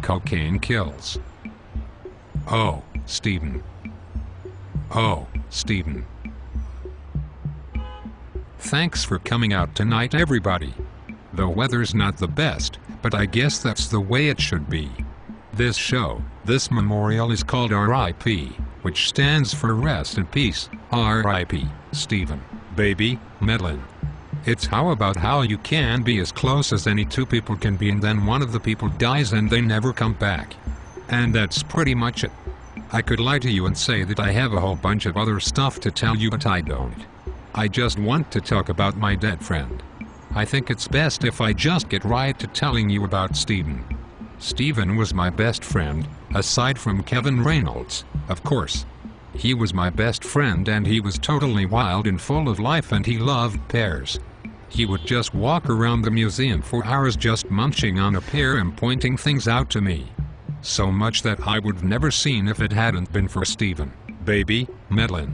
Cocaine kills. Oh, Stephen. Oh, Stephen. Thanks for coming out tonight, everybody. The weather's not the best, but I guess that's the way it should be. This show, this memorial is called R.I.P, which stands for Rest in Peace, R.I.P, Stephen, baby, Medlyn. It's how about how you can be as close as any two people can be and then one of the people dies and they never come back. And that's pretty much it. I could lie to you and say that I have a whole bunch of other stuff to tell you, but I don't. I just want to talk about my dead friend. I think it's best if I just get right to telling you about Stephen. Stephen was my best friend, aside from Kevin Reynolds, of course. He was my best friend and he was totally wild and full of life and he loved pears. He would just walk around the museum for hours just munching on a pear and pointing things out to me. So much that I would have never seen if it hadn't been for Stephen, baby, Medlyn.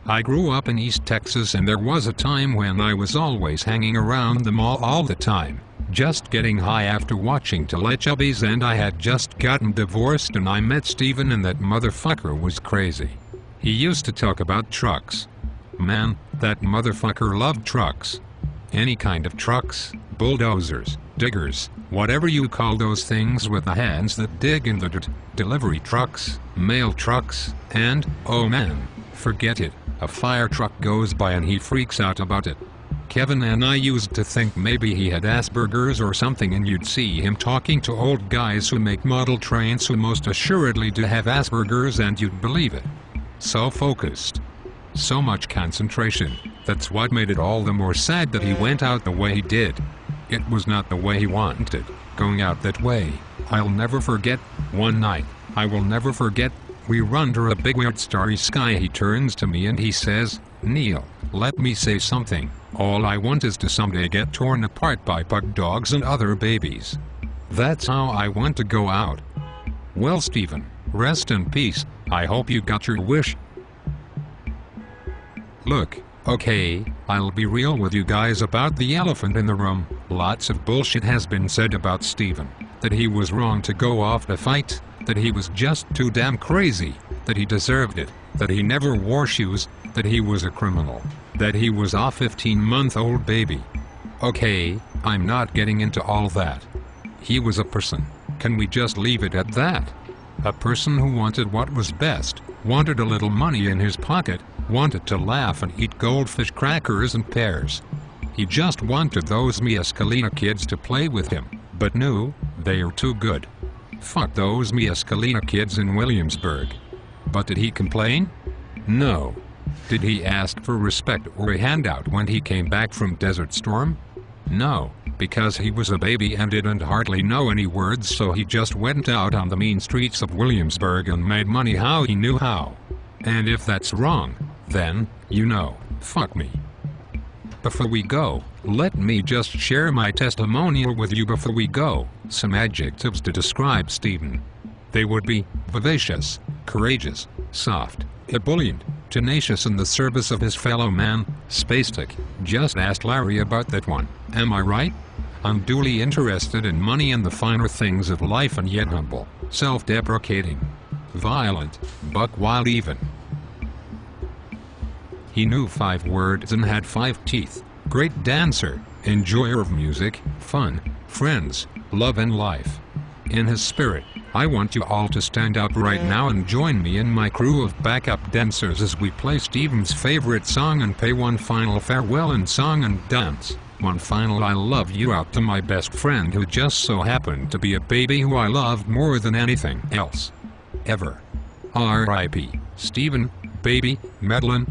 I grew up in East Texas and there was a time when I was always hanging around the mall all the time, just getting high after watching Teletubbies, and I had just gotten divorced and I met Stephen and that motherfucker was crazy. He used to talk about trucks. Man, that motherfucker loved trucks. Any kind of trucks, bulldozers, diggers, whatever you call those things with the hands that dig in the dirt, delivery trucks, mail trucks, and, oh man, forget it. A fire truck goes by and he freaks out about it. Kevin and I used to think maybe he had Asperger's or something, and you'd see him talking to old guys who make model trains who most assuredly do have Asperger's, and you'd believe it. So focused. So much concentration. That's what made it all the more sad that he went out the way he did. It was not the way he wanted, going out that way. I'll never forget, one night, I will never forget, we were under a big weird starry sky. He turns to me and he says, "Neil, let me say something. All I want is to someday get torn apart by pug dogs and other babies. That's how I want to go out." Well, Stephen, rest in peace. I hope you got your wish. Look, okay, I'll be real with you guys about the elephant in the room. Lots of bullshit has been said about Stephen. That he was wrong to go off to fight, that he was just too damn crazy, that he deserved it, that he never wore shoes, that he was a criminal, that he was a 15-month-old baby. Okay, I'm not getting into all that. He was a person. Can we just leave it at that? A person who wanted what was best, wanted a little money in his pocket, wanted to laugh and eat goldfish crackers and pears. He just wanted those Mescalina kids to play with him, but no, they are too good. Fuck those Mescalina kids in Williamsburg. But did he complain? No. Did he ask for respect or a handout when he came back from Desert Storm? No, because he was a baby and didn't hardly know any words, so he just went out on the mean streets of Williamsburg and made money how he knew how. And if that's wrong, then, you know, fuck me. Before we go, let me just share my testimonial with you before we go. Some adjectives to describe Stephen. They would be vivacious, courageous, soft, ebullient, tenacious in the service of his fellow man, spastic. Just ask Larry about that one, am I right? Unduly interested in money and the finer things of life, and yet humble, self-deprecating, violent, buck wild even. He knew 5 words and had 5 teeth. Great dancer, enjoyer of music, fun, friends, love and life. In his spirit, I want you all to stand up right now and join me in my crew of backup dancers as we play Stephen's favorite song and pay one final farewell in song and dance. One final I love you out to my best friend who just so happened to be a baby who I loved more than anything else. Ever. R.I.P. Stephen, baby, Medlyn.